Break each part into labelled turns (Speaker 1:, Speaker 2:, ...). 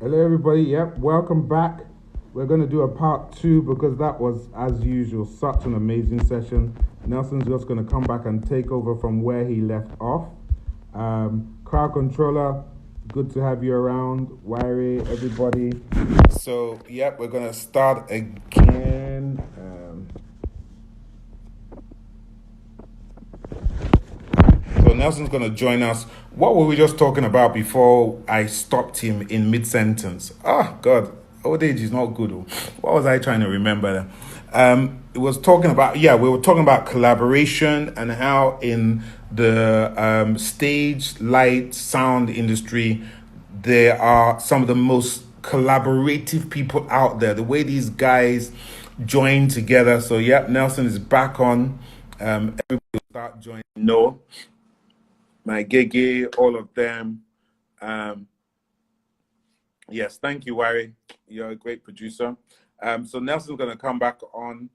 Speaker 1: Hello, everybody. Yep, welcome back. We're going to do a part two because that was, as usual, such an amazing session. Nelson's just going to come back and take over from where he left off. Crowd controller, good to have you around. Wiry, everybody. So, yep, we're going to start again. So Nelson's going to join us. What were we just talking about before I stopped him in mid-sentence? Oh, God. Old age is not good. Oh. What was I trying to remember? It was talking about, yeah, we were talking about collaboration and how in the stage, light, sound industry, there are some of the most collaborative people out there. The way these guys join together. So, yep, Nelson is back on. Everybody will start joining. No, my Gege, all of them. Um, yes, thank you, Wari. You're a great producer. So Nelson's going to come back on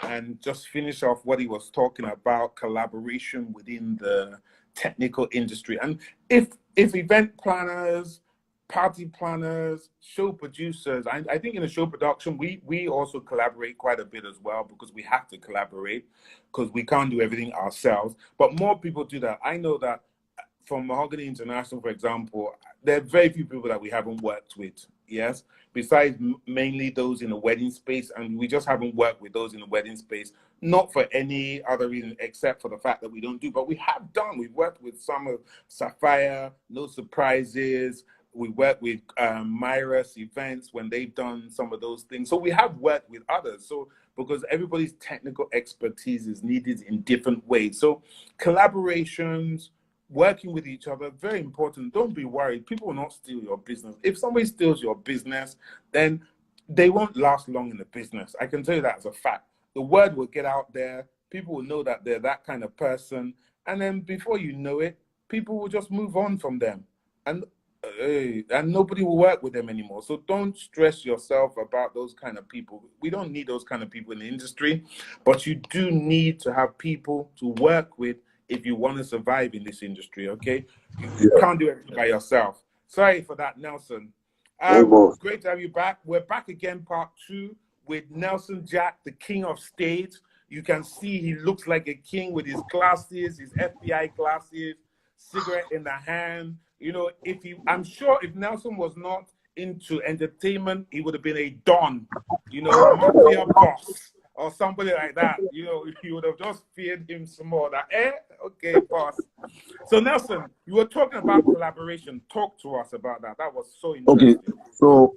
Speaker 1: and just finish off what he was talking about, collaboration within the technical industry. And if event planners, party planners, show producers, I think in the show production, we also collaborate quite a bit as well because we have to collaborate because we can't do everything ourselves. But more people do that. I know that from Mahogany International, for example, there are very few people that we haven't worked with. Yes, besides mainly those in the wedding space, and we just haven't worked with those in the wedding space, not for any other reason except for the fact that we don't do. But we have done. We've worked with some of Sapphire, No Surprises. We work with Myra's events when they've done some of those things. So we have worked with others. So because everybody's technical expertise is needed in different ways. So collaborations, working with each other, very important. Don't be worried. People will not steal your business. If somebody steals your business, then they won't last long in the business. I can tell you that as a fact. The word will get out there. People will know that they're that kind of person. And then before you know it, people will just move on from them. And nobody will work with them anymore. So don't stress yourself about those kind of people. We don't need those kind of people in the industry, but you do need to have people to work with if you want to survive in this industry, okay? You can't do everything by yourself. Sorry for that, Nelson. Great to have you back. We're back again, part two, with Nelson Jack, the king of stage. You can see he looks like a king with his glasses, his FBI glasses, cigarette in the hand. You know, I'm sure if Nelson was not into entertainment, he would have been a don, you know, mafia boss or somebody like that. You know, you would have just feared him some more. That, okay, boss. So Nelson, you were talking about collaboration. Talk to us about that. That was so interesting.
Speaker 2: Okay, so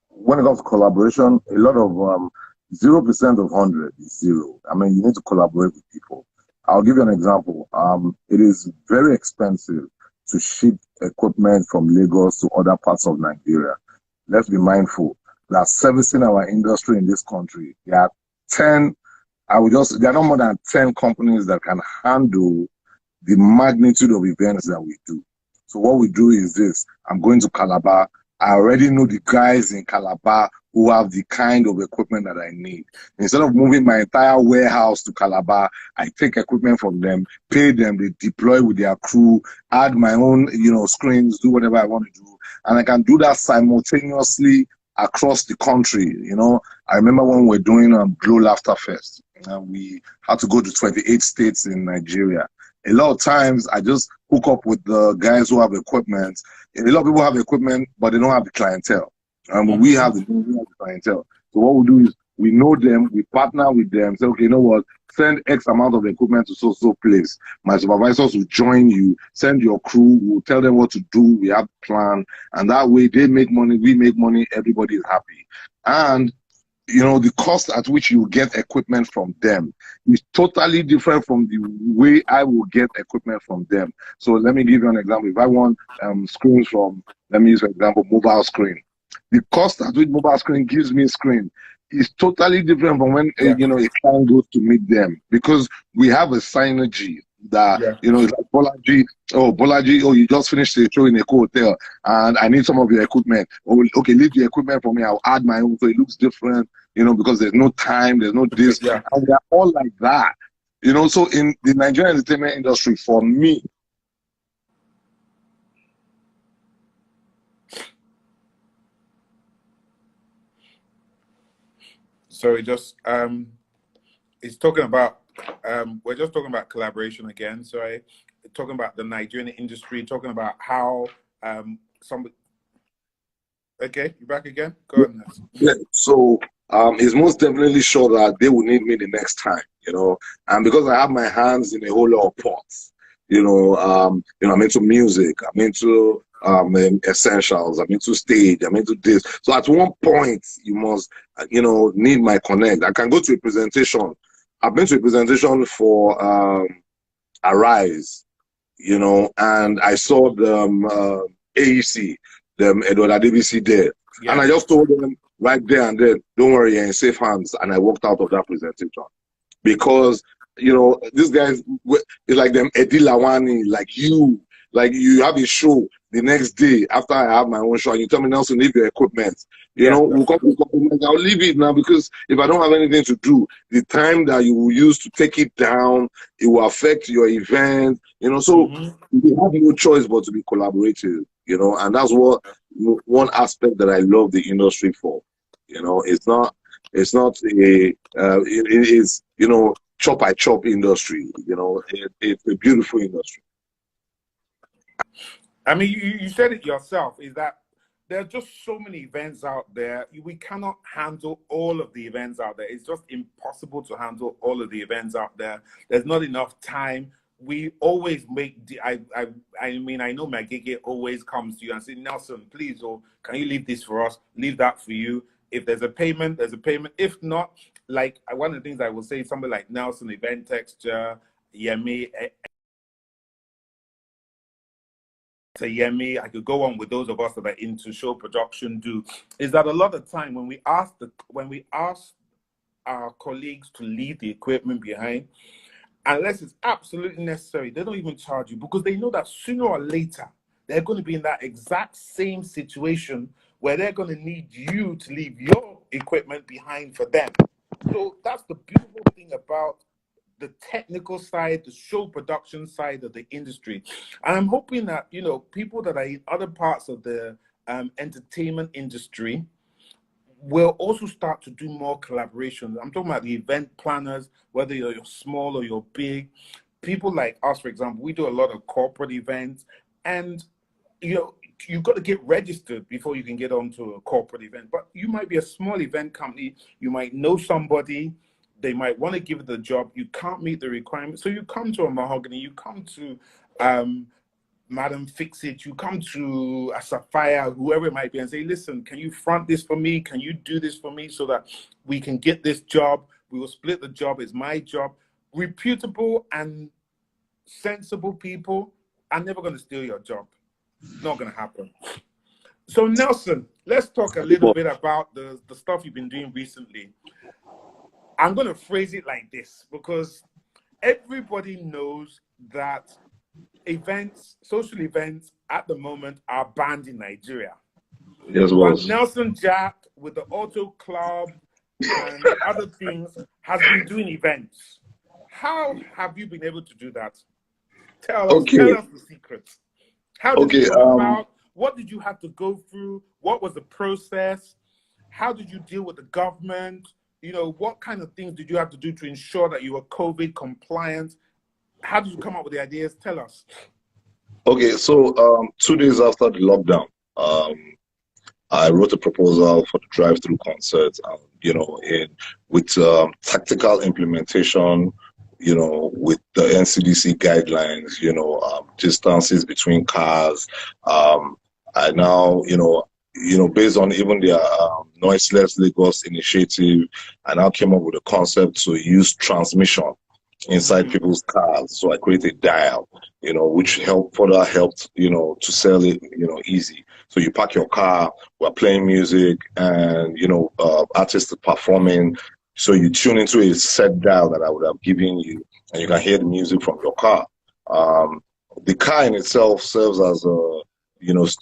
Speaker 2: when it comes to collaboration, a lot of 0% of 100 is zero. I mean, you need to collaborate with people. I'll give you an example. It is very expensive to ship equipment from Lagos to other parts of Nigeria. Let's be mindful that servicing our industry in this country, there are 10, there are not more than 10 companies that can handle the magnitude of events that we do. So what we do is this: I'm going to Calabar. I already know the guys in Calabar who have the kind of equipment that I need. Instead of moving my entire warehouse to Calabar, I take equipment from them, pay them, they deploy with their crew, add my own, screens, do whatever I want to do. And I can do that simultaneously across the country. I remember when we were doing Glow Laughter Fest, and we had to go to 28 states in Nigeria. A lot of times, I just hook up with the guys who have equipment. A lot of people have equipment, but they don't have the clientele. We have the clientele. So what we do is we know them, we partner with them, say, okay, you know what, send X amount of equipment to so place. My supervisors will join you, send your crew, we'll tell them what to do, we have a plan, and that way they make money, we make money, everybody is happy. And the cost at which you get equipment from them is totally different from the way I will get equipment from them. So let me give you an example. If I want screens from, let me use for example, mobile screen. The cost at which mobile screen gives me screen is totally different from when a client goes to meet them, because we have a synergy that it's like Bolaji, you just finished the show in a hotel and I need some of your equipment. Oh, okay, leave the equipment for me, I'll add my own so it looks different, because there's no time, there's no this, and they're all like that. So in the Nigerian entertainment industry, for me,
Speaker 1: Sorry, just it's talking about we're just talking about collaboration again. Sorry, talking about the Nigerian industry, talking about how some. Okay, you back again? Go ahead, Nelson.
Speaker 2: Yeah. So he's most definitely sure that they will need me the next time, and because I have my hands in a whole lot of pots, I'm into music, I'm into essentials, I'm into stage, I'm into this. So at one point, you must, need my connect. I can go to a presentation. I've been to a presentation for Arise, and I saw the AEC, the Edward Adebisi there.
Speaker 1: Yeah.
Speaker 2: And I just told them right there and then, don't worry, you're in safe hands. And I walked out of that presentation because, these guys, it's like them Eddie Lawani, like you have a show the next day after I have my own show, and you tell me, Nelson, leave your equipment. We'll come to compliment. I'll leave it now because if I don't have anything to do, the time that you will use to take it down, it will affect your event. So we have no choice but to be collaborative. And that's one aspect that I love the industry for. It's not a it is chop by chop industry. It's a beautiful industry.
Speaker 1: I mean, you said it yourself, is that there are just so many events out there. We cannot handle all of the events out there. It's just impossible to handle all of the events out there. There's not enough time. We always make I mean, I know Magege always comes to you and says, Nelson, please, can you leave this for us? Leave that for you. If there's a payment, there's a payment. If not, like one of the things I will say, somebody like Nelson, Event Texture, Yemi, I could go on with those of us that are into show production is that a lot of time when we ask our colleagues to leave the equipment behind, unless it's absolutely necessary, they don't even charge you because they know that sooner or later they're going to be in that exact same situation where they're going to need you to leave your equipment behind for them. So that's the beautiful thing about the technical side, the show production side of the industry. And I'm hoping that, people that are in other parts of the entertainment industry will also start to do more collaborations. I'm talking about the event planners, whether you're small or you're big. People like us, for example, we do a lot of corporate events, and you've got to get registered before you can get onto a corporate event. But you might be a small event company, you might know somebody, they might want to give it the job, you can't meet the requirements. So you come to a Mahogany, you come to Madam Fix It, you come to a Sapphire, whoever it might be, and say, listen, can you front this for me? Can you do this for me so that we can get this job? We will split the job, it's my job. Reputable and sensible people are never going to steal your job. Not going to happen. So Nelson, let's talk a little bit about the stuff you've been doing recently. I'm going to phrase it like this because everybody knows that social events at the moment are banned in Nigeria.
Speaker 2: Yes,
Speaker 1: but Nelson Jack with the Auto Club and other things has been doing events. How have you been able to do that? Tell us the secrets. How did it come about? What did you have to go through? What was the process? How did you deal with the government? What kind of things did you have to do to ensure that you were COVID compliant? How did you come up with the ideas? Tell us.
Speaker 2: Okay, so 2 days after the lockdown, I wrote a proposal for the drive-through concerts, with tactical implementation, with the NCDC guidelines, distances between cars. I now, based on even their Noiseless Lagos initiative, I now came up with a concept to use transmission inside people's cars. So I created a dial, which further helped, to sell it, easy. So you park your car, we're playing music, and, artists are performing. So you tune into a set dial that I would have given you, and you can hear the music from your car. The car in itself serves as a,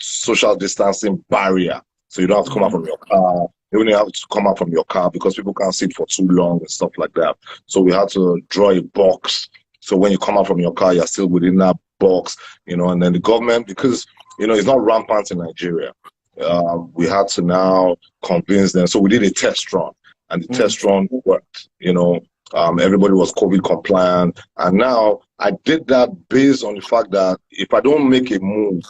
Speaker 2: social distancing barrier. So you don't have to come out from your car. You only have to come out from your car because people can't sit for too long and stuff like that. So we had to draw a box. So when you come out from your car, you're still within that box, and then the government, because, it's not rampant in Nigeria. We had to now convince them. So we did a test run. and the test run worked. Everybody was COVID compliant, and now I did that based on the fact that if I don't make a move,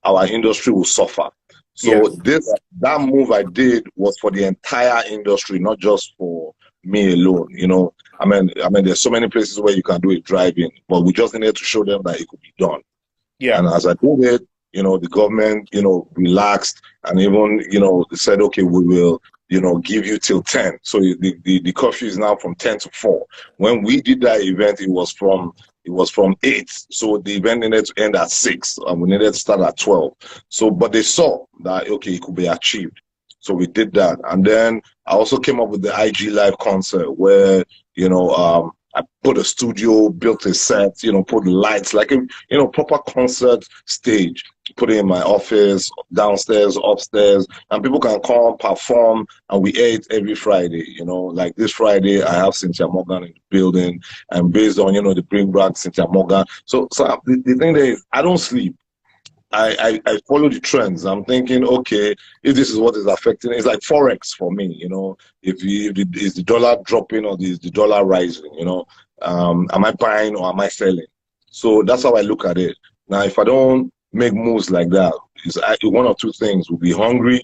Speaker 2: our industry will suffer. So
Speaker 1: Yes.
Speaker 2: that move I did was for the entire industry, not just for me alone. There's so many places where you can do a drive-in, but we just needed to show them that it could be done.
Speaker 1: Yeah.
Speaker 2: And as I did it, the government, relaxed and even, they said, okay, we will, give you till 10. So the curfew is now from 10 to 4. When we did that event, it was from 8. So the event needed to end at 6 and we needed to start at 12. So, but they saw that, okay, it could be achieved. So we did that. And then I also came up with the IG Live concert where, I put a studio, built a set, put lights, like a, proper concert stage, put it in my office, downstairs, upstairs, and people can come, perform, and we air it every Friday, like this Friday, I have Cynthia Morgan in the building, and based on, the bring back Cynthia Morgan. So the thing there is, I don't sleep. I follow the trends. I'm thinking, okay, if this is what is affecting, it's like Forex for me, is the dollar dropping or is the dollar rising, am I buying or am I selling? So that's how I look at it. Now, if I don't make moves like that, one or two things: will be hungry.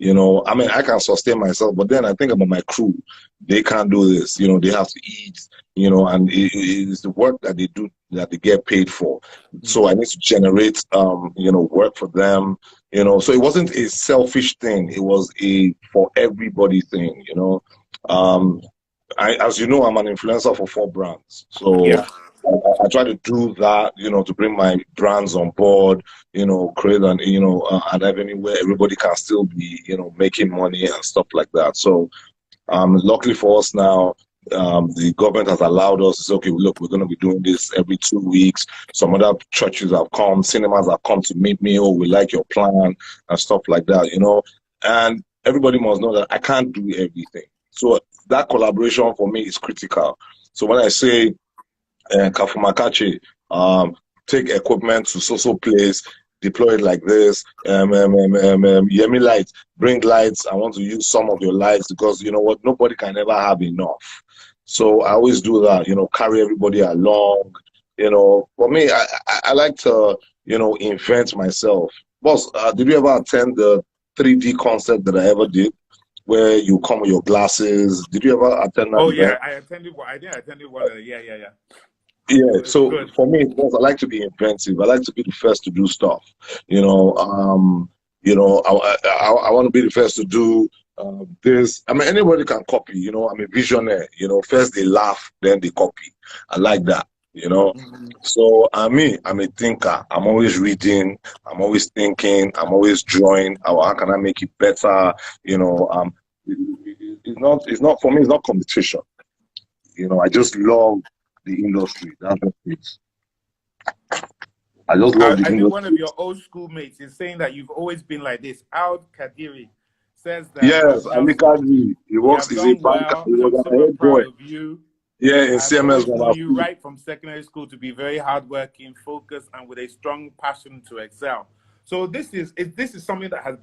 Speaker 2: I can sustain myself, but then I think about my crew. They can't do this. They have to eat, and it's the work that they do that they get paid for. So I need to generate, work for them, so it wasn't a selfish thing. It was a for everybody thing, as you know, I'm an influencer for 4 brands. So
Speaker 1: Yeah.
Speaker 2: I try to do that, to bring my brands on board, create an avenue where everybody can still be, making money and stuff like that. So, luckily for us now, the government has allowed us to say, okay, look, we're going to be doing this every 2 weeks. Some other churches have come, cinemas have come to meet me. Oh, we like your plan and stuff like that, and everybody must know that I can't do everything. So that collaboration for me is critical. So when I say, Kafumakachi, take equipment to so place, deploy it like this. Yemi lights, bring lights. I want to use some of your lights because you know what, nobody can ever have enough. So I always do that. Carry everybody along. For me, I like to invent myself. Boss, did you ever attend the 3D concert that I ever did, where you come with your glasses? Did you ever attend that
Speaker 1: Oh
Speaker 2: event?
Speaker 1: yeah, I attended. I think I attended one of the. Yeah.
Speaker 2: Yeah, so
Speaker 1: Good.
Speaker 2: for me, because I like to be inventive, I like to be the first to do stuff. I want to be the first to do this. Anybody can copy. I'm a visionary. First they laugh, then they copy. I like that. So I'm a thinker. I'm always reading. I'm always thinking. I'm always drawing. How can I make it better? It's not for me. It's not competition. I just love the industry. That's what it is. I just love the
Speaker 1: I think one of
Speaker 2: industry.
Speaker 1: your old schoolmates is saying that you've always been like this. Al Kadiri says that
Speaker 2: Yes, Ali
Speaker 1: Nelson,
Speaker 2: Kadri. He
Speaker 1: you
Speaker 2: works,
Speaker 1: have
Speaker 2: he's a
Speaker 1: done
Speaker 2: banker.
Speaker 1: well.
Speaker 2: He
Speaker 1: I'm
Speaker 2: was a
Speaker 1: super
Speaker 2: head boy.
Speaker 1: proud of you.
Speaker 2: Yeah, in
Speaker 1: I've
Speaker 2: CMS
Speaker 1: always known
Speaker 2: Ghana
Speaker 1: you
Speaker 2: School.
Speaker 1: right from secondary school to be very hardworking, focused, and with a strong passion to excel. So this is something that has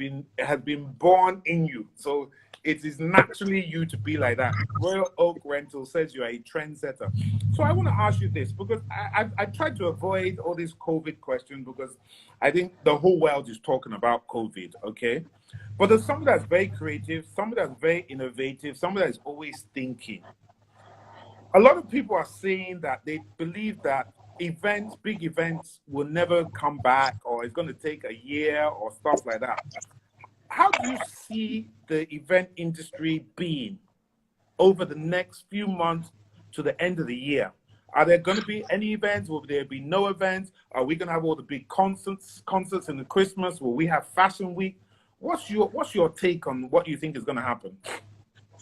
Speaker 1: been born in you. So it is naturally you to be like that. Royal Oak Rental says you are a trendsetter. So I want to ask you this because I tried to avoid all these COVID questions because I think the whole world is talking about COVID. Okay, but there's somebody that's very creative, somebody that's very innovative, somebody that's always thinking. A lot of people are saying that they believe that big events, will never come back or it's going to take a year or stuff like that. How do you see the event industry being over the next few months to the end of the year? Are there going to be any events? Will there be no events? Are we going to have all the big concerts in the Christmas? Will we have Fashion Week? What's your take on what you think is going to happen?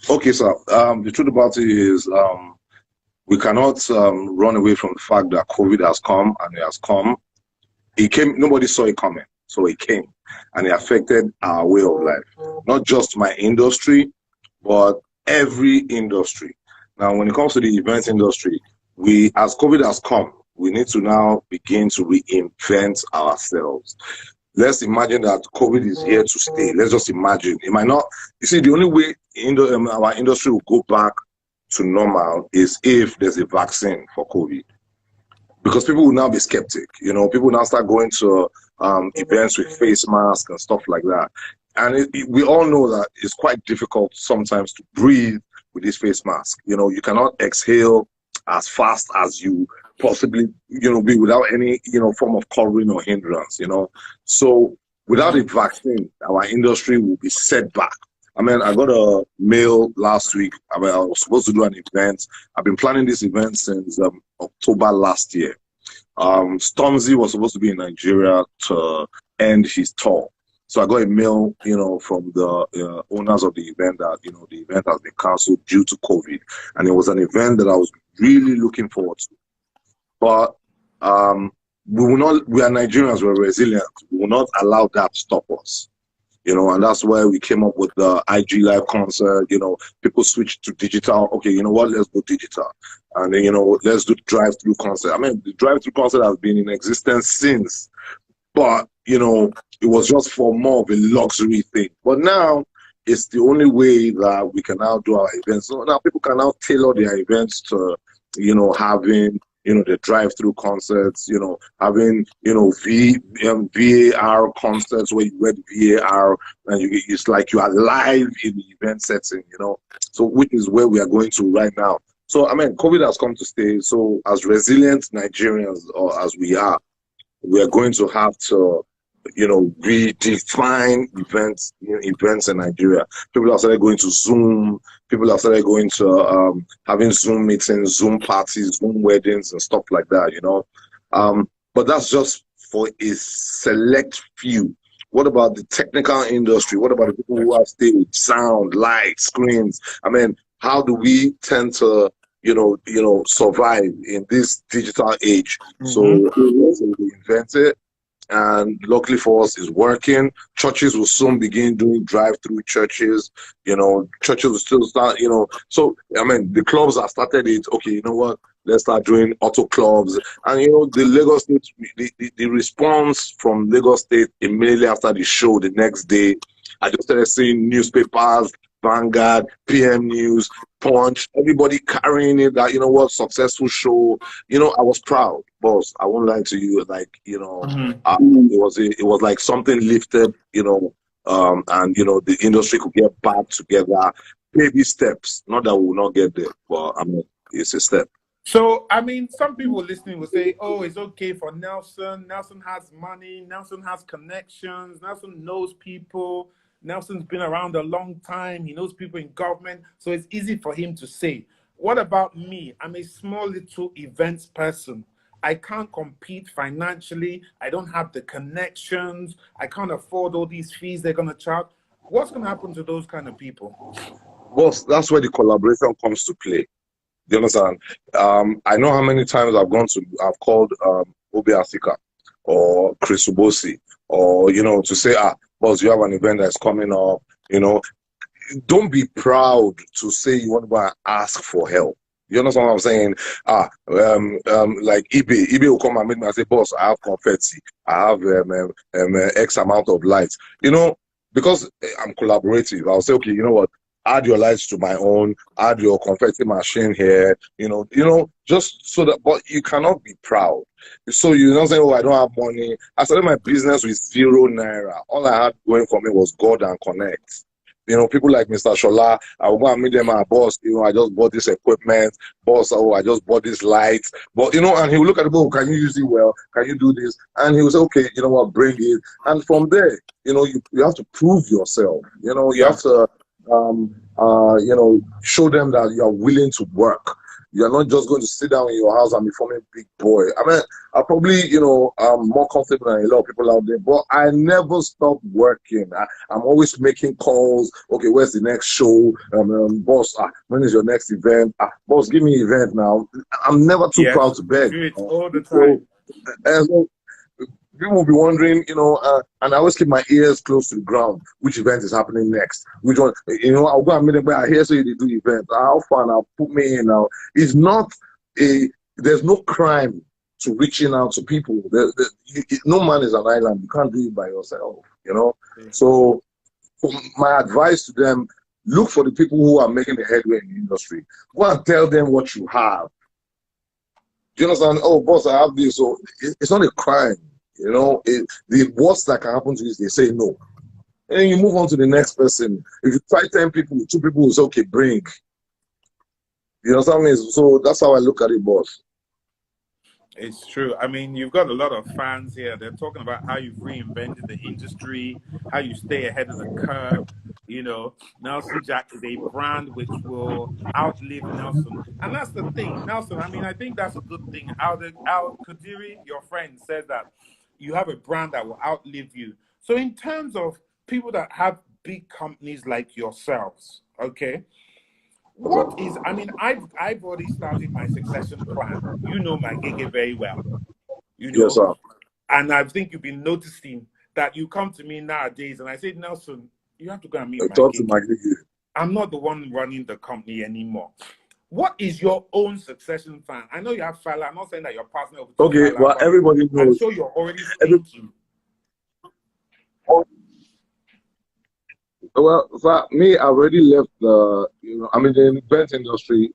Speaker 2: Okay, sir. The truth about it is we cannot run away from the fact that COVID has come and it has come. It came, nobody saw it coming. So it came and it affected our way of life. Not just my industry, but every industry. Now, when it comes to the event industry, as COVID has come, we need to now begin to reinvent ourselves. let's imagine that COVID is here to stay. Let's just imagine. It might not. You see, the only way our industry will go back to normal is if there's a vaccine for COVID. Because people will now be skeptic. People will now start going to events with face masks and stuff like that. And we all know that it's quite difficult sometimes to breathe with this face mask. You cannot exhale as fast as you possibly, be without any, form of covering or hindrance, So without a vaccine, our industry will be set back. I mean, I got a mail last week. I was supposed to do an event. I've been planning this event since October last year. Stormzy was supposed to be in Nigeria to end his tour. So I got a mail, from the owners of the event that, the event has been cancelled due to COVID. And it was an event that I was really looking forward to. But we are Nigerians, we're resilient. We will not allow that to stop us. And that's why we came up with the IG Live concert. People switched to digital. Okay, you know what? Let's go digital. And then, let's do drive-through concert. I mean, the drive-through concert has been in existence since, but, it was just for more of a luxury thing. But now, it's the only way that we can now do our events. So now people can now tailor their events to, having the drive-through concerts, having, VAR concerts where you wear the VAR and it's like you are live in the event setting, so which is where we are going to right now. So, I mean, COVID has come to stay. So as resilient Nigerians, or as we are going to have to, redefine events in Nigeria. People have started going to Zoom. People have started going to having Zoom meetings, Zoom parties, Zoom weddings, and stuff like that. But that's just for a select few. What about the technical industry? What about the people who have to stay with sound, light, screens? I mean, how do we tend to survive in this digital age? So we invented. And luckily for us, it's working. Churches will soon begin doing drive-through churches. Churches will still start, So, I mean, the clubs have started it. Okay, you know what? Let's start doing auto clubs. And, the Lagos State, the response from Lagos State immediately after the show the next day, I just started seeing newspapers, Vanguard, PM News, Punch, everybody carrying it that, successful show. I was proud, boss. I won't lie to you. Like, it was like something lifted, and, the industry could get back together. Baby steps. Not that we will not get there, but I mean, it's a step.
Speaker 1: So, I mean, some people listening will say, oh, it's okay for Nelson. Nelson has money. Nelson has connections. Nelson knows people. Nelson's been around a long time. He knows people in government. So it's easy for him to say. What about me? I'm a small little events person. I can't compete financially. I don't have the connections. I can't afford all these fees they're going to charge. What's going to happen to those kind of people?
Speaker 2: Well, that's where the collaboration comes to play. Do you understand? I know how many times I've called Obi Asika or Chris Ubosi, or, to say, boss, you have an event that's coming up, don't be proud to say you want to go and ask for help. You understand what I'm saying? Like eBay will come and meet me and say, boss, I have confetti, I have X amount of lights. Because I'm collaborative, I'll say, okay, you know what? Add your lights to my own, add your confetti machine here, just so that, but you cannot be proud. So you don't say, oh, I don't have money. I started my business with 0 naira. All I had going for me was God and connect. People like Mr. Shola, I will go and meet them and boss, I just bought this equipment, boss, I just bought this lights. But, and he will look at the book, can you use it well? Can you do this? And he will say, okay, you know what, bring it. And from there, you have to prove yourself. You have to, show them that you are willing to work. You're not just going to sit down in your house and be forming big boy. I mean, I probably, I'm more comfortable than a lot of people out there, but I never stop working. I'm always making calls. Okay, where's the next show? Boss, when is your next event? Boss, give me an event now. I'm never too proud to beg.
Speaker 1: Do it all the time.
Speaker 2: So, people will be wondering, and I always keep my ears close to the ground. Which event is happening next? Which one? I'll go and meet them. I hear say they do events. How fun? I'll put me in now. It's not there's no crime to reaching out to people. No man is an island. You can't do it by yourself, you know. So my advice to them, look for the people who are making the headway in the industry. Go and tell them what you have. Do you understand? Oh, boss, I have this. So it's not a crime, you know. The worst that can happen to you is they say no. And you move on to the next person. If you try 10 people, 2 people will say, okay, bring. You know what I mean? So that's how I look at it, boss.
Speaker 1: It's true. I mean, you've got a lot of fans here. They're talking about how you've reinvented the industry, how you stay ahead of the curve. You know, Nelson Jack is a brand which will outlive Nelson. And that's the thing. Nelson, I mean, I think that's a good thing. Al Kadiri, your friend, said that you have a brand that will outlive you. So in terms of people that have big companies like yourselves, okay, what is, I mean, I've already started my succession plan. You know my gig very well, you know.
Speaker 2: Yes, sir.
Speaker 1: And I think you've been noticing that you come to me nowadays and I say, Nelson, you have to go and meet my
Speaker 2: Talk to
Speaker 1: gig.
Speaker 2: my gig.
Speaker 1: I'm not the one running the company anymore. What is your own succession plan? I know you have Fala. I'm not saying that you're passing over to
Speaker 2: Okay,
Speaker 1: Fala,
Speaker 2: well, everybody knows.
Speaker 1: I'm sure you're already thinking.
Speaker 2: Well, for me, I've already left the, you know, I'm in the event industry,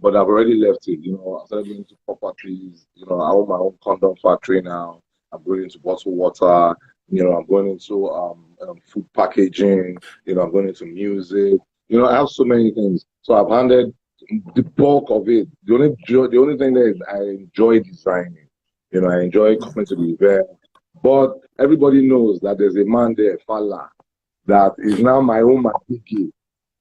Speaker 2: but I've already left it. You know, I started going into properties. You know, I own my own condom factory now. I'm going into bottled water. You know, I'm going into food packaging. You know, I'm going into music. You know, I have so many things. So I've handed the bulk of it. The only thing that is I enjoy designing. You know, I enjoy coming to the event. But everybody knows that there's a man there, Fala, that is now my own Matiki.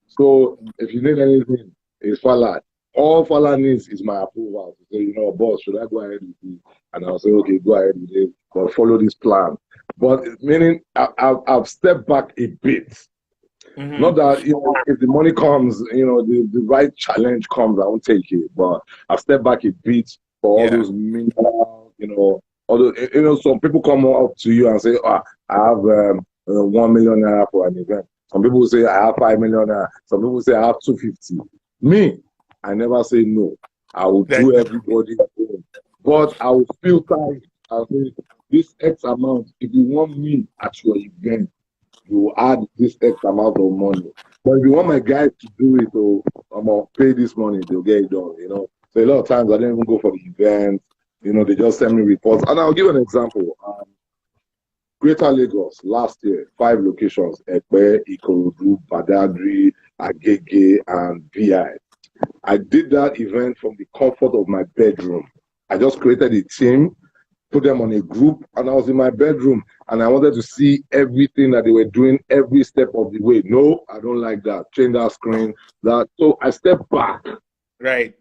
Speaker 2: So if you need anything, it's Fala. All Fala needs is my approval. To say, you know, boss, should I go ahead with it? And I'll say, okay, go ahead with it, but follow this plan. But meaning I've stepped back a bit. Mm-hmm. Not that, you know, if the money comes, you know, the right challenge comes, I won't take it. But I've stepped back a bit for all those minimal, you know, although, you know, some people come up to you and say, I have 1 million naira for an event. Some people say I have 5 million naira. Some people say I have 250. Me, I never say no. I will do everybody, but I will feel tight. I'll say this X amount. If you want me at your event, you will add this X amount of money. But if you want my guys to do it, or I'm gonna pay this money, they'll get it done. You know. So a lot of times I don't even go for the event. You know, they just send me reports. And I'll give an example. Greater Lagos last year, 5 locations: Epe, Ikorodu, Badagry, Agege, and BI. I did that event from the comfort of my bedroom. I just created a team, put them on a group, and I was in my bedroom, and I wanted to see everything that they were doing every step of the way. No, I don't like that. Change that screen. So I stepped back.
Speaker 1: Right.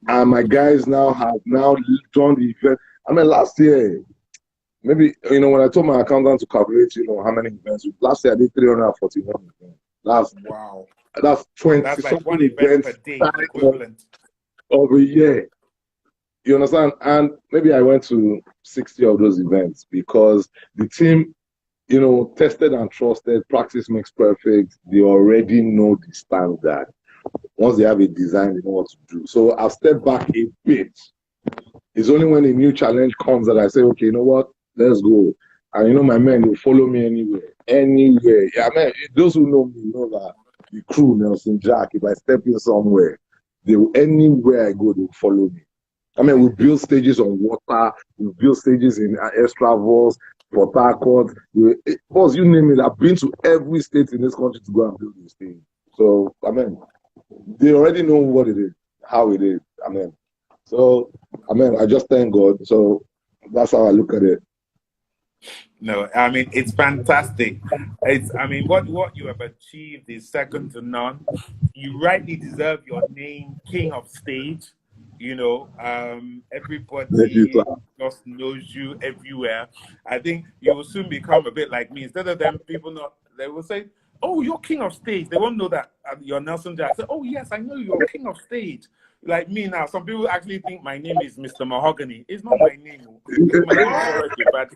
Speaker 2: And my guys now have done the event. I mean, last year, maybe, you know, when I told my accountant to calculate, you know, how many events, last year I did 341 events.
Speaker 1: Wow.
Speaker 2: That's 20.
Speaker 1: That's like one event per day equivalent
Speaker 2: of a year. You understand? And maybe I went to 60 of those events because the team, you know, tested and trusted, practice makes perfect. They already know the standard. Once they have a design, they know what to do. So I've stepped back a bit. It's only when a new challenge comes that I say, okay, you know what? Let's go. And you know, my men will follow me anywhere. Anywhere. Yeah, man, those who know me know that the crew, Nelson Jack, if I step in somewhere, anywhere I go, they'll follow me. I mean, we build stages on water, we build stages in Estravos, Port Harcourt. Boss, you name it. I've been to every state in this country to go and build this thing. So, I mean, they already know what it is, how it is. I mean, so, I mean, I just thank God. So, that's how I look at it.
Speaker 1: No, I mean, it's fantastic. I mean, what you have achieved is second to none. You rightly deserve your name, King of Stage. You know, everybody just knows you everywhere. I think you will soon become a bit like me. Instead of them, they will say, oh, you're King of Stage. They won't know that you're Nelson Jack. Say, oh, yes, I know you're King of Stage. Like me now, some people actually think my name is Mr. Mahogany. It's not my name. My name is already bad.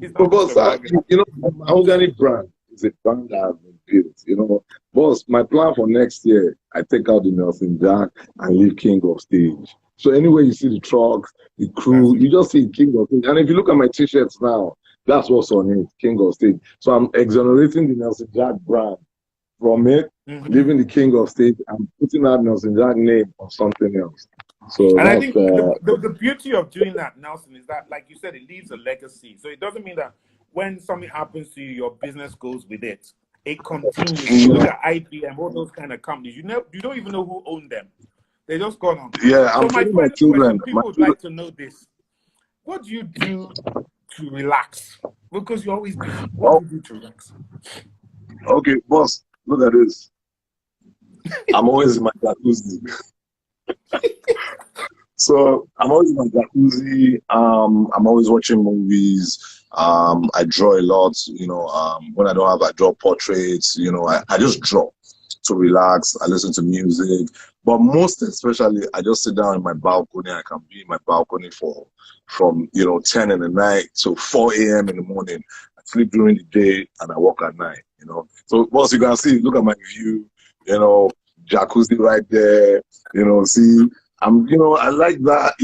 Speaker 1: It's not
Speaker 2: Mr. Mahogany. You know, Mahogany brand is a brand that has been built. You know, boss, my plan for next year, I take out the Nelson Jack and leave King of Stage. So anywhere you see the trucks, the crew, you just see King of Stage. And if you look at my t-shirts now, that's what's on it, King of Stage. So I'm exonerating the Nelson Jack brand from it, leaving the King of Stage and putting that Nelson Jack name on something else. So
Speaker 1: And I
Speaker 2: that's
Speaker 1: think the beauty of doing that, Nelson, is that, like you said, it leaves a legacy. So it doesn't mean that when something happens to you, your business goes with it. It continues. If you look at IBM, all those kind of companies, you don't even know who owned them. They just gone on.
Speaker 2: yeah.
Speaker 1: So
Speaker 2: I'm
Speaker 1: my
Speaker 2: telling my
Speaker 1: final
Speaker 2: children,
Speaker 1: question, people would like to know this. What do you do to relax? Because you're always busy. What do
Speaker 2: oh,
Speaker 1: you do to relax?
Speaker 2: okay, boss, look at this. I'm always in my jacuzzi. So I'm always in my jacuzzi. I'm always watching movies. I draw a lot. When I don't have, I draw portraits. I just draw to relax. I listen to music, but most especially, I just sit down in my balcony. I can be in my balcony from 10 in the night to 4 a.m. in the morning. I sleep during the day and I work at night. So once you can see, look at my view. Jacuzzi right there. See. I like that,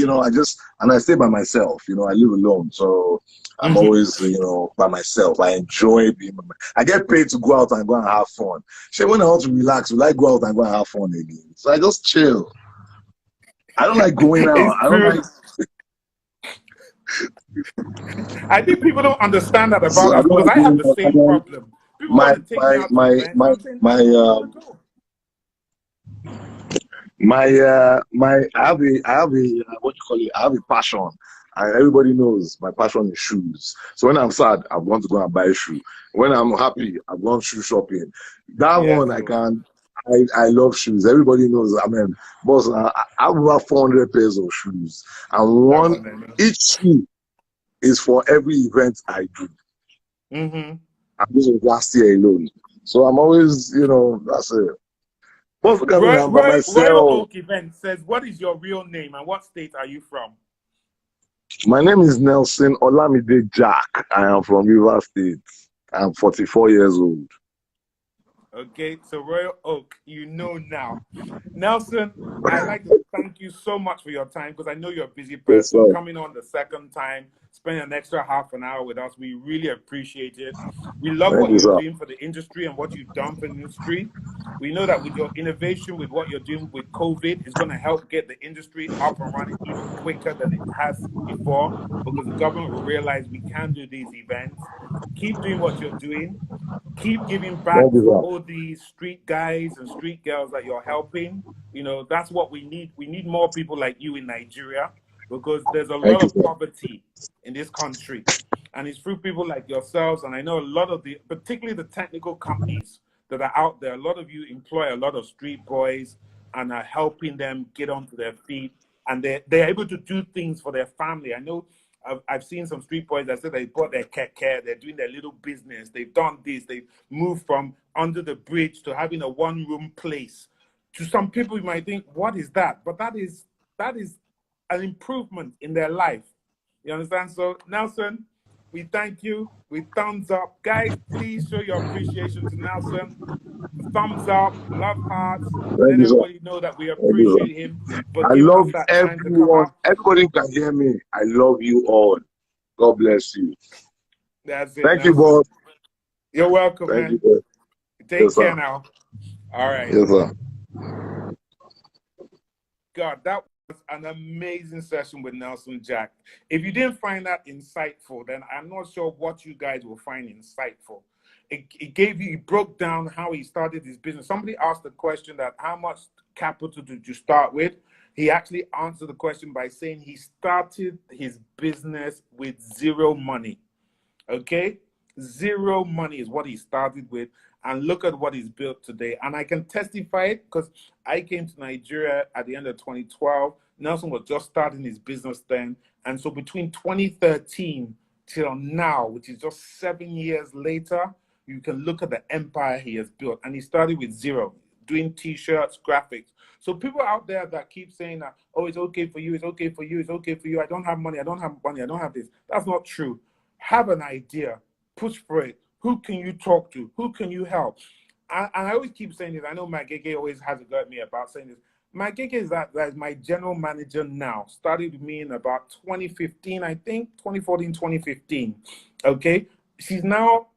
Speaker 2: and I stay by myself, I live alone. So I'm always, by myself. I enjoy I get paid to go out and go and have fun. So when I want to relax, will I go out and go and have fun again? So I just chill. I don't like going out.
Speaker 1: It's
Speaker 2: I don't
Speaker 1: true.
Speaker 2: like,
Speaker 1: I think people don't understand that
Speaker 2: so
Speaker 1: about
Speaker 2: I
Speaker 1: us,
Speaker 2: don't
Speaker 1: because
Speaker 2: like
Speaker 1: I have
Speaker 2: going
Speaker 1: the
Speaker 2: out.
Speaker 1: same problem. People want
Speaker 2: My,
Speaker 1: to take me
Speaker 2: my,
Speaker 1: out to
Speaker 2: my,
Speaker 1: events, and
Speaker 2: my,
Speaker 1: I'm saying,
Speaker 2: my,
Speaker 1: I don't want to go.
Speaker 2: I have a what you call it, I have a passion, and everybody knows my passion is shoes. So when I'm sad, I'm going to go and buy a shoe. When I'm happy, I'm going shoe shopping. That
Speaker 1: Yes,
Speaker 2: one I
Speaker 1: Lord.
Speaker 2: can. I love shoes. Everybody knows. I mean, boss, I have over 400 pairs of shoes, and
Speaker 1: That one, I know.
Speaker 2: each shoe is for every event I do. And this was last year alone. So I'm always, that's it. Boss, look at me now, I'm by
Speaker 1: Royal
Speaker 2: myself.
Speaker 1: Oak Event says, what is your real name and what state are you from?
Speaker 2: My name is Nelson Olamide Jack. I am from River State. I'm 44 years old.
Speaker 1: Okay, so Royal Oak, you know now. Nelson, I'd like to thank you so much for your time, because I know you're a busy
Speaker 2: Yes,
Speaker 1: person.
Speaker 2: sir.
Speaker 1: Coming on the second time, spending an extra half an hour with us, we really appreciate it. We love
Speaker 2: Thank
Speaker 1: what
Speaker 2: you,
Speaker 1: you're
Speaker 2: sir.
Speaker 1: doing for the industry and what you've done for the industry. We know that with your innovation, with what you're doing with COVID, it's going to help get the industry up and running even quicker than it has before, because the government will realize we can do these events. Keep doing what you're doing. Keep giving
Speaker 2: Thank
Speaker 1: back
Speaker 2: you,
Speaker 1: to
Speaker 2: sir.
Speaker 1: all these street guys and street girls that you're helping. That's what we need. We need more people like you in Nigeria, because there's a lot
Speaker 2: Thank you,
Speaker 1: of
Speaker 2: sir.
Speaker 1: poverty in this country. And it's through people like yourselves. And I know a lot of particularly the technical companies that are out there, a lot of you employ a lot of street boys and are helping them get onto their feet. And they're able to do things for their family. I know I've seen some street boys that said they bought their keke, they're doing their little business, they've done this, they've moved from under the bridge to having a one-room place. To some people, you might think, what is that? But that is an improvement in their life. You understand? So, Nelson, we thank you. We thumbs up. Guys, please show your appreciation to Nelson. Thumbs up, love hearts.
Speaker 2: Thank
Speaker 1: Let
Speaker 2: you, sir.
Speaker 1: everybody know that we
Speaker 2: Thank you,
Speaker 1: appreciate
Speaker 2: sir.
Speaker 1: him for
Speaker 2: I
Speaker 1: giving
Speaker 2: love
Speaker 1: us that time to come
Speaker 2: everyone.
Speaker 1: up.
Speaker 2: Everybody can hear me. I love you all. God bless you.
Speaker 1: That's it,
Speaker 2: Thank you,
Speaker 1: Nelson.
Speaker 2: boss.
Speaker 1: You're welcome,
Speaker 2: Thank you,
Speaker 1: man.
Speaker 2: boss.
Speaker 1: Take
Speaker 2: Yes,
Speaker 1: care
Speaker 2: sir.
Speaker 1: now. All right.
Speaker 2: Yes, sir.
Speaker 1: God, that was an amazing session with Nelson Jack. If you didn't find that insightful, then I'm not sure what you guys will find insightful. It broke down how he started his business. Somebody asked the question that how much capital did you start with? He actually answered the question by saying he started his business with zero money. Okay? Zero money is what he started with. And look at what he's built today. And I can testify it because I came to Nigeria at the end of 2012. Nelson was just starting his business then. And so between 2013 till now, which is just 7 years later, you can look at the empire he has built. And he started with zero, doing t-shirts, graphics. So people out there that keep saying that, oh, it's okay for you, it's okay for you, it's okay for you. I don't have money, I don't have money, I don't have this. That's not true. Have an idea, push for it. Who can you talk to? Who can you help? And I always keep saying this. I know Magege always has a go at me about saying this. My gig is that my general manager now. Started with me in about 2015, I think, 2014, 2015. Okay. She's now,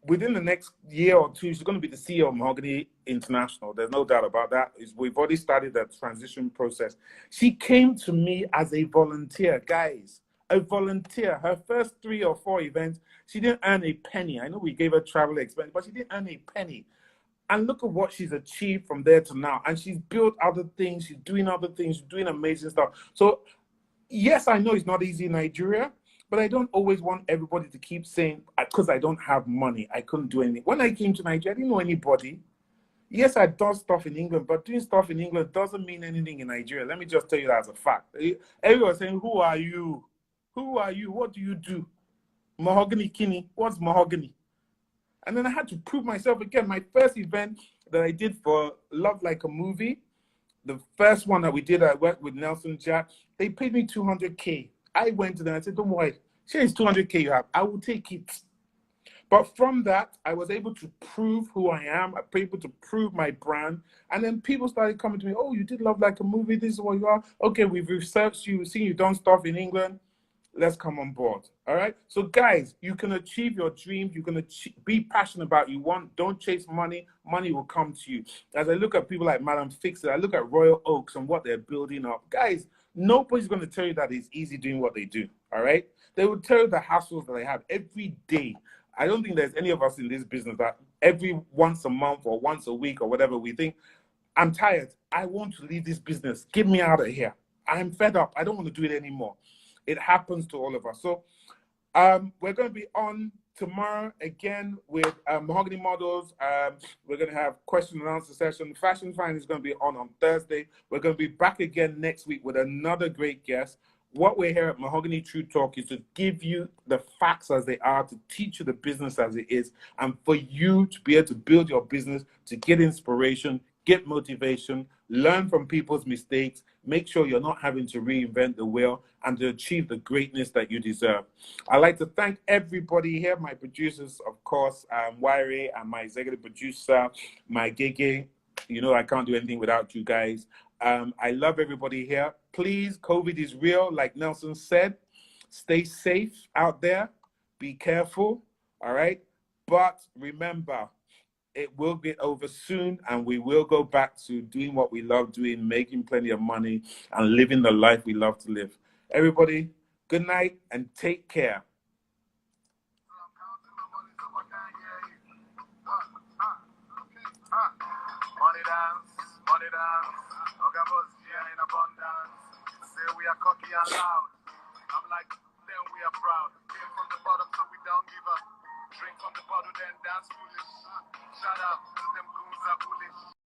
Speaker 1: within the next year or two, she's going to be the CEO of Mahogany International. There's no doubt about that. We've already started that transition process. She came to me as a volunteer, guys. A volunteer. Her first 3 or 4 events, she didn't earn a penny. I know we gave her travel expense, but she didn't earn a penny. And look at what she's achieved from there to now. And she's built other things. She's doing other things. She's doing amazing stuff. So, yes, I know it's not easy in Nigeria, but I don't always want everybody to keep saying, because I don't have money, I couldn't do anything. When I came to Nigeria, I didn't know anybody. Yes, I done stuff in England, but doing stuff in England doesn't mean anything in Nigeria. Let me just tell you that as a fact. Everyone's saying, who are you? Who are you? What do you do? Mahogany Kinney. What's mahogany? And then I had to prove myself again. My first event that I did for Love Like a Movie, the first one that we did, I worked with Nelson Jack. They paid me 200K. I went to them and I said, don't worry, here is 200K you have. I will take it. But from that, I was able to prove who I am. I was able to prove my brand. And then people started coming to me, oh, you did Love Like a Movie. This is what you are. Okay, we've researched you. We've seen you done stuff in England. Let's come on board. All right. So, guys, you can achieve your dreams. You can be passionate about what you want. Don't chase money. Money will come to you. As I look at people like Madam Fixer, I look at Royal Oaks and what they're building up. Guys, nobody's going to tell you that it's easy doing what they do. All right. They will tell you the hassles that they have every day. I don't think there's any of us in this business that every once a month or once a week or whatever we think, I'm tired. I want to leave this business. Get me out of here. I'm fed up. I don't want to do it anymore. It happens to all of us. So we're going to be on tomorrow again with Mahogany Models. We're going to have question and answer session. Fashion Find is going to be on Thursday. We're going to be back again next week with another great guest. What we're here at Mahogany True Talk is to give you the facts as they are, to teach you the business as it is, and for you to be able to build your business, to get inspiration, get motivation, learn from people's mistakes, make sure you're not having to reinvent the wheel, and to achieve the greatness that you deserve. I'd like to thank everybody here, my producers, of course, Wairi, and my executive producer, my Gege. You know I can't do anything without you guys. I love everybody here. Please, COVID is real, like Nelson said. Stay safe out there. Be careful, all right? But remember, it will get over soon, and we will go back to doing what we love doing, making plenty of money, and living the life we love to live. Everybody, good night and take care. Money dance, money dance. Ogabos here in abundance. Say we are cocky and loud. I'm like, then we are proud. Came from the bottom, so we don't give up. Drink from the bottle, then dance foolish. Shout out to them goons that foolish.